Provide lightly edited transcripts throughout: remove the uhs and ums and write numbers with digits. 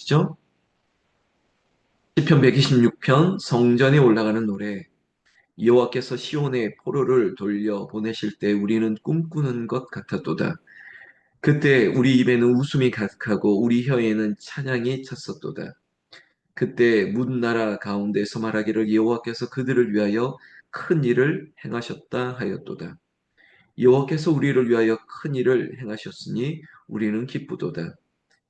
계시죠? 시편 126편 성전에 올라가는 노래. 여호와께서 시온의 포로를 돌려 보내실 때 우리는 꿈꾸는 것 같았도다. 그때 우리 입에는 웃음이 가득하고 우리 혀에는 찬양이 찼었도다. 그때 문나라 가운데서 말하기를 여호와께서 그들을 위하여 큰 일을 행하셨다 하였도다. 여호와께서 우리를 위하여 큰 일을 행하셨으니 우리는 기쁘도다.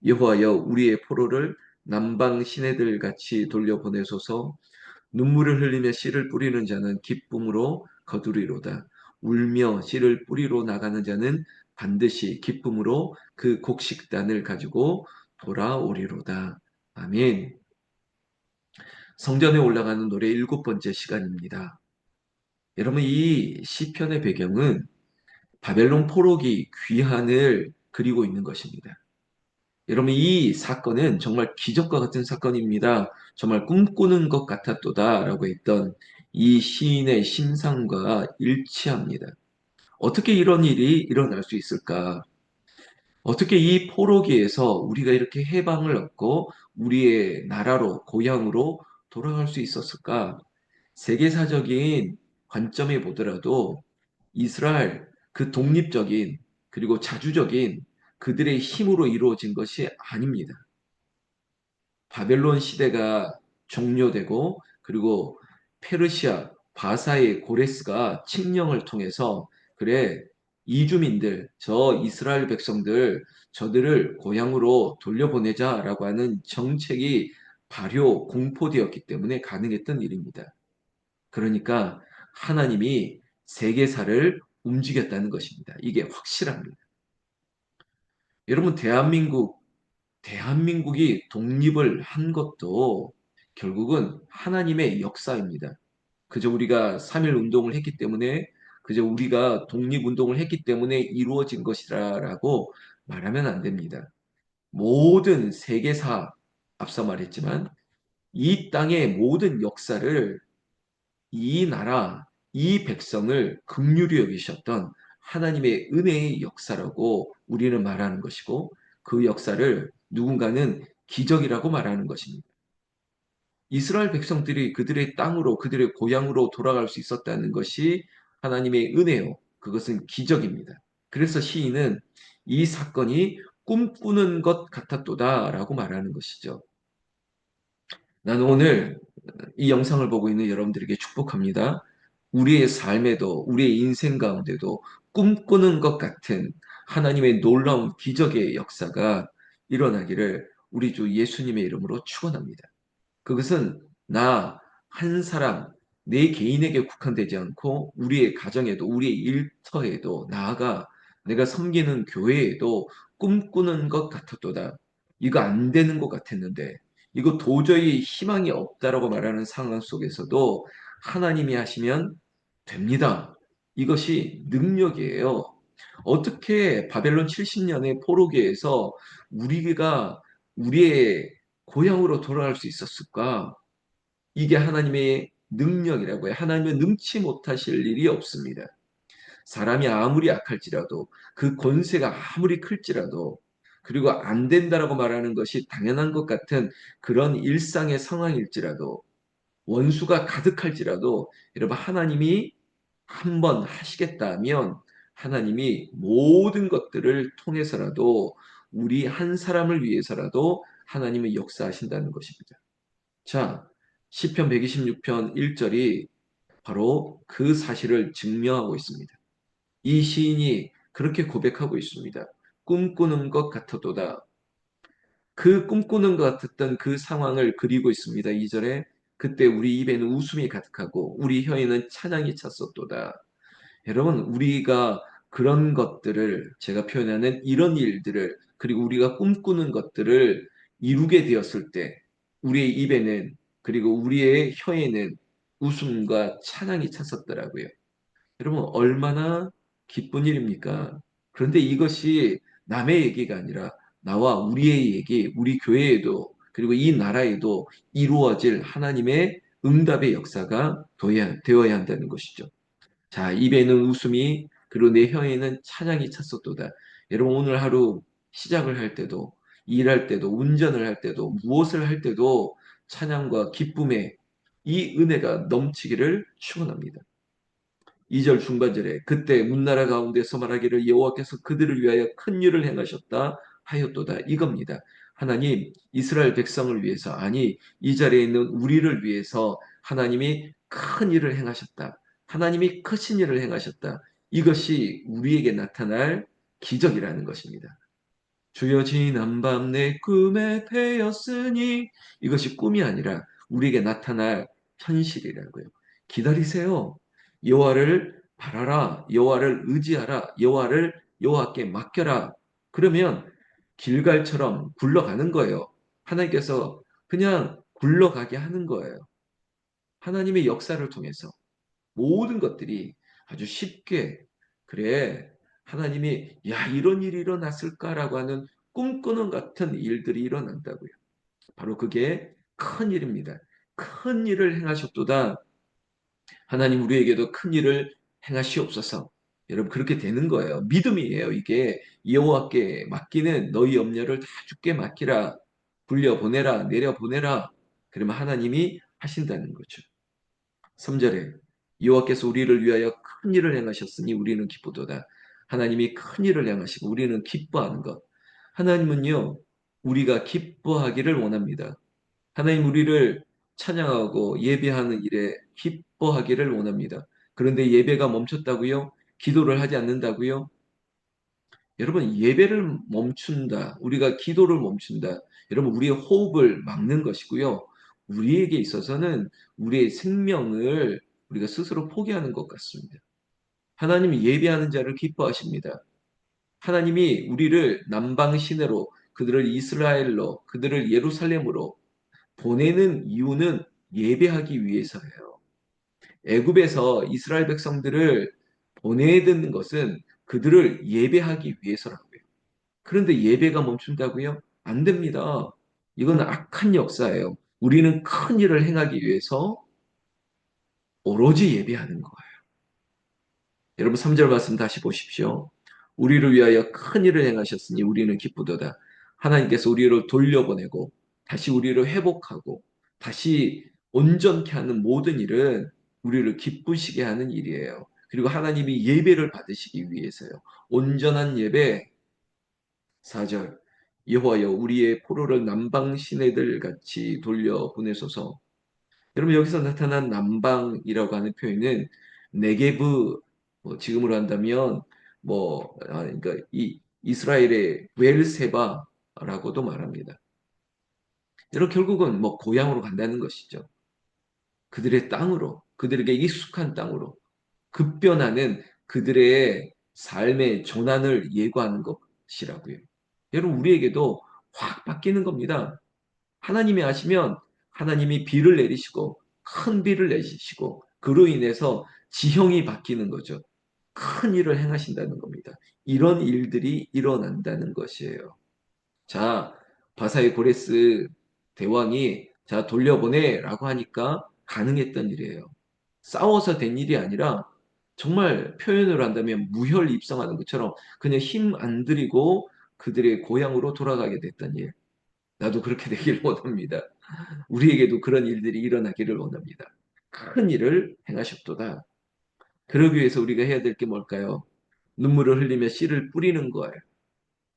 여호와여 우리의 포로를 남방 시내들 같이 돌려보내소서. 눈물을 흘리며 씨를 뿌리는 자는 기쁨으로 거두리로다. 울며 씨를 뿌리러 나가는 자는 반드시 기쁨으로 그 곡식단을 가지고 돌아오리로다. 아멘. 성전에 올라가는 노래 일곱 번째 시간입니다. 여러분, 이 시편의 배경은 바벨론 포로기 귀환을 그리고 있는 것입니다. 여러분, 이 사건은 정말 기적과 같은 사건입니다. 정말 꿈꾸는 것 같았도다라고 했던 이 시인의 심상과 일치합니다. 어떻게 이런 일이 일어날 수 있을까? 어떻게 이 포로기에서 우리가 이렇게 해방을 얻고 우리의 나라로, 고향으로 돌아갈 수 있었을까? 세계사적인 관점에 보더라도 이스라엘 그 독립적인 그리고 자주적인 그들의 힘으로 이루어진 것이 아닙니다. 바벨론 시대가 종료되고 그리고 페르시아 바사의 고레스가 칙령을 통해서 그래 이주민들 저 이스라엘 백성들 저들을 고향으로 돌려보내자라고 하는 정책이 발효 공포되었기 때문에 가능했던 일입니다. 그러니까 하나님이 세계사를 움직였다는 것입니다. 이게 확실합니다. 여러분 대한민국이 독립을 한 것도 결국은 하나님의 역사입니다. 그저 우리가 3.1 운동을 했기 때문에, 그저 우리가 독립운동을 했기 때문에 이루어진 것이라고 말하면 안 됩니다. 모든 세계사, 앞서 말했지만, 이 땅의 모든 역사를 이 나라, 이 백성을 긍휼히 여기셨던 하나님의 은혜의 역사라고 우리는 말하는 것이고, 그 역사를 누군가는 기적이라고 말하는 것입니다. 이스라엘 백성들이 그들의 땅으로, 그들의 고향으로 돌아갈 수 있었다는 것이 하나님의 은혜요. 그것은 기적입니다. 그래서 시인은 이 사건이 꿈꾸는 것 같았도다라고 말하는 것이죠. 나는 오늘 이 영상을 보고 있는 여러분들에게 축복합니다. 우리의 삶에도, 우리의 인생 가운데도 꿈꾸는 것 같은 하나님의 놀라운 기적의 역사가 일어나기를 우리 주 예수님의 이름으로 축원합니다. 그것은 나 한 사람, 내 개인에게 국한되지 않고 우리의 가정에도, 우리의 일터에도, 나아가 내가 섬기는 교회에도 꿈꾸는 것 같았도다. 이거 안 되는 것 같았는데, 이거 도저히 희망이 없다라고 말하는 상황 속에서도 하나님이 하시면 됩니다. 이것이 능력이에요. 어떻게 바벨론 70년의 포로기에서 우리가 우리의 고향으로 돌아갈 수 있었을까? 이게 하나님의 능력이라고 해요. 하나님은 능치 못하실 일이 없습니다. 사람이 아무리 약할지라도 그 권세가 아무리 클지라도 그리고 안 된다라고 말하는 것이 당연한 것 같은 그런 일상의 상황일지라도 원수가 가득할지라도 여러분 하나님이 한번 하시겠다면 하나님이 모든 것들을 통해서라도 우리 한 사람을 위해서라도 하나님의 역사하신다는 것입니다. 자, 시편 126편 1절이 바로 그 사실을 증명하고 있습니다. 이 시인이 그렇게 고백하고 있습니다. 꿈꾸는 것 같았도다. 그 꿈꾸는 것 같았던 그 상황을 그리고 있습니다. 2절에 그때 우리 입에는 웃음이 가득하고 우리 혀에는 찬양이 찼었도다. 여러분, 우리가 그런 것들을 제가 표현하는 이런 일들을 그리고 우리가 꿈꾸는 것들을 이루게 되었을 때 우리의 입에는 그리고 우리의 혀에는 웃음과 찬양이 찼었더라고요. 여러분, 얼마나 기쁜 일입니까? 그런데 이것이 남의 얘기가 아니라 나와 우리의 얘기, 우리 교회에도 그리고 이 나라에도 이루어질 하나님의 응답의 역사가 되어야 한다는 것이죠. 자, 입에는 웃음이 그리고 내 혀에는 찬양이 찼었도다. 여러분 오늘 하루 시작을 할 때도 일할 때도, 운전을 할 때도, 무엇을 할 때도 찬양과 기쁨에 이 은혜가 넘치기를 축원합니다. 2절 중반절에 그때 문나라 가운데서 말하기를 여호와께서 그들을 위하여 큰 일을 행하셨다 하였도다 이겁니다. 하나님 이스라엘 백성을 위해서 아니 이 자리에 있는 우리를 위해서 하나님이 큰 일을 행하셨다. 하나님이 크신 일을 행하셨다. 이것이 우리에게 나타날 기적이라는 것입니다. 주여 지난 밤 내 꿈에 패였으니 이것이 꿈이 아니라 우리에게 나타날 현실이라고요. 기다리세요. 여호와를 바라라. 여호와를 의지하라. 여호와께 맡겨라. 그러면 길갈처럼 굴러가는 거예요. 하나님께서 그냥 굴러가게 하는 거예요. 하나님의 역사를 통해서 모든 것들이 아주 쉽게 그래 하나님이 야 이런 일이 일어났을까라고 하는 꿈꾸는 같은 일들이 일어난다고요. 바로 그게 큰 일입니다. 큰 일을 행하셨도다. 하나님 우리에게도 큰 일을 행하시옵소서. 여러분 그렇게 되는 거예요. 믿음이에요. 이게 여호와께 맡기는 너희 염려를 다 주께 맡기라. 불려 보내라. 내려 보내라. 그러면 하나님이 하신다는 거죠. 3절에 여호와께서 우리를 위하여 큰 일을 행하셨으니 우리는 기쁘도다. 하나님이 큰 일을 행하시고 우리는 기뻐하는 것. 하나님은요, 우리가 기뻐하기를 원합니다. 하나님 우리를 찬양하고 예배하는 일에 기뻐하기를 원합니다. 그런데 예배가 멈췄다고요? 기도를 하지 않는다고요? 여러분, 예배를 멈춘다. 우리가 기도를 멈춘다. 여러분, 우리의 호흡을 막는 것이고요. 우리에게 있어서는 우리의 생명을 우리가 스스로 포기하는 것 같습니다. 하나님이 예배하는 자를 기뻐하십니다. 하나님이 우리를 남방 시내로 그들을 이스라엘로 그들을 예루살렘으로 보내는 이유는 예배하기 위해서예요. 애굽에서 이스라엘 백성들을 보내는 것은 그들을 예배하기 위해서라고요. 그런데 예배가 멈춘다고요? 안 됩니다. 이건 악한 역사예요. 우리는 큰 일을 행하기 위해서 오로지 예배하는 거예요. 여러분 3절 말씀 다시 보십시오. 우리를 위하여 큰 일을 행하셨으니 우리는 기쁘도다. 하나님께서 우리를 돌려보내고 다시 우리를 회복하고 다시 온전케 하는 모든 일은 우리를 기쁘시게 하는 일이에요. 그리고 하나님이 예배를 받으시기 위해서요. 온전한 예배, 4절 여호와여 우리의 포로를 남방 시내들 같이 돌려 보내소서. 여러분 여기서 나타난 남방이라고 하는 표현은 네게브 지금으로 한다면 그러니까 이 이스라엘의 웰세바라고도 말합니다. 여러분 결국은 뭐 고향으로 간다는 것이죠. 그들의 땅으로 그들에게 익숙한 땅으로 급변하는 그들의 삶의 전환을 예고하는 것이라고요. 여러분 우리에게도 확 바뀌는 겁니다. 하나님이 하시면 하나님이 비를 내리시고 큰 비를 내리시고 그로 인해서 지형이 바뀌는 거죠. 큰 일을 행하신다는 겁니다. 이런 일들이 일어난다는 것이에요. 자, 바사의 고레스 대왕이 자 돌려보내라고 하니까 가능했던 일이에요. 싸워서 된 일이 아니라 정말 표현을 한다면 무혈입성하는 것처럼 그냥 힘 안 들이고 그들의 고향으로 돌아가게 됐던 일. 나도 그렇게 되길 원합니다. 우리에게도 그런 일들이 일어나기를 원합니다. 큰 일을 행하셨도다. 그러기 위해서 우리가 해야 될 게 뭘까요? 눈물을 흘리며 씨를 뿌리는 거예요.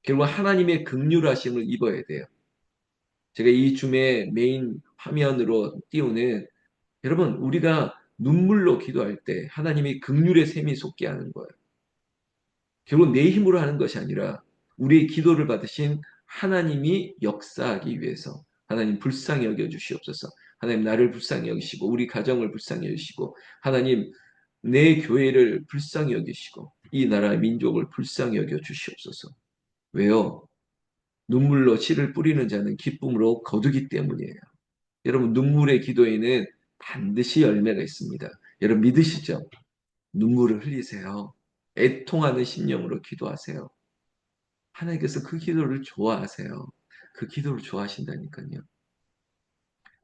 결국 하나님의 긍휼하심을 입어야 돼요. 제가 이 줌의 메인 화면으로 띄우는 여러분 우리가 눈물로 기도할 때 하나님이 긍휼의 샘이 솟게 하는 거예요. 결국 내 힘으로 하는 것이 아니라 우리의 기도를 받으신 하나님이 역사하기 위해서 하나님 불쌍히 여겨 주시옵소서. 하나님 나를 불쌍히 여기시고 우리 가정을 불쌍히 여기시고 하나님 내 교회를 불쌍히 여기시고 이 나라의 민족을 불쌍히 여겨 주시옵소서. 왜요? 눈물로 씨를 뿌리는 자는 기쁨으로 거두기 때문이에요. 여러분 눈물의 기도에는 반드시 열매가 있습니다. 여러분 믿으시죠? 눈물을 흘리세요. 애통하는 심령으로 기도하세요. 하나님께서 그 기도를 좋아하세요. 그 기도를 좋아하신다니까요.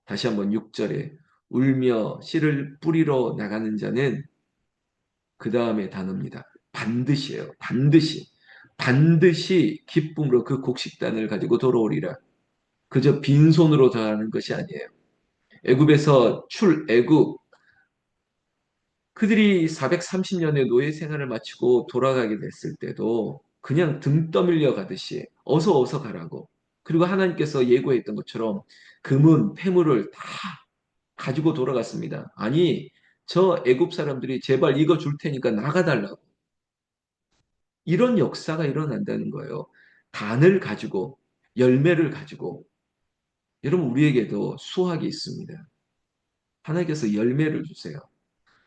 다시 한번 6절에 울며 씨를 뿌리러 나가는 자는 그 다음에 단어입니다. 반드시예요. 반드시. 반드시 기쁨으로 그 곡식단을 가지고 돌아오리라. 그저 빈손으로 돌아가는 것이 아니에요. 애굽에서 출애굽 그들이 430년의 노예 생활을 마치고 돌아가게 됐을 때도 그냥 등 떠밀려 가듯이 어서 가라고. 그리고 하나님께서 예고했던 것처럼 금은 폐물을 다 가지고 돌아갔습니다. 아니, 저 애굽 사람들이 제발 이거 줄 테니까 나가달라고. 이런 역사가 일어난다는 거예요. 단을 가지고 열매를 가지고 여러분 우리에게도 수확이 있습니다. 하나님께서 열매를 주세요.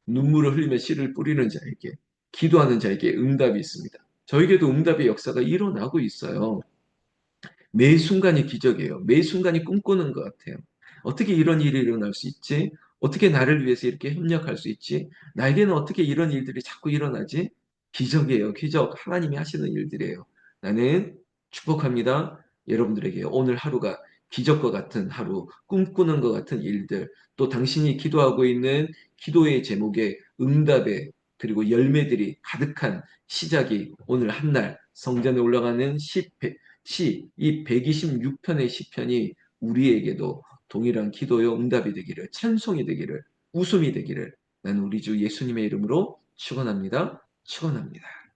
눈물을 흘리며 씨를 뿌리는 자에게, 기도하는 자에게 응답이 있습니다. 저에게도 응답의 역사가 일어나고 있어요. 매 순간이 기적이에요. 매 순간이 꿈꾸는 것 같아요. 어떻게 이런 일이 일어날 수 있지? 어떻게 나를 위해서 이렇게 협력할 수 있지? 나에게는 어떻게 이런 일들이 자꾸 일어나지? 기적이에요. 기적. 하나님이 하시는 일들이에요. 나는 축복합니다. 여러분들에게 오늘 하루가 기적과 같은 하루, 꿈꾸는 것 같은 일들, 또 당신이 기도하고 있는 기도의 제목에 응답에 그리고 열매들이 가득한 시작이 오늘 한 날 성전에 올라가는 이 126편의 시편이 우리에게도 동일한 기도요 응답이 되기를, 찬송이 되기를, 웃음이 되기를 나는 우리 주 예수님의 이름으로 축원합니다. 축원합니다.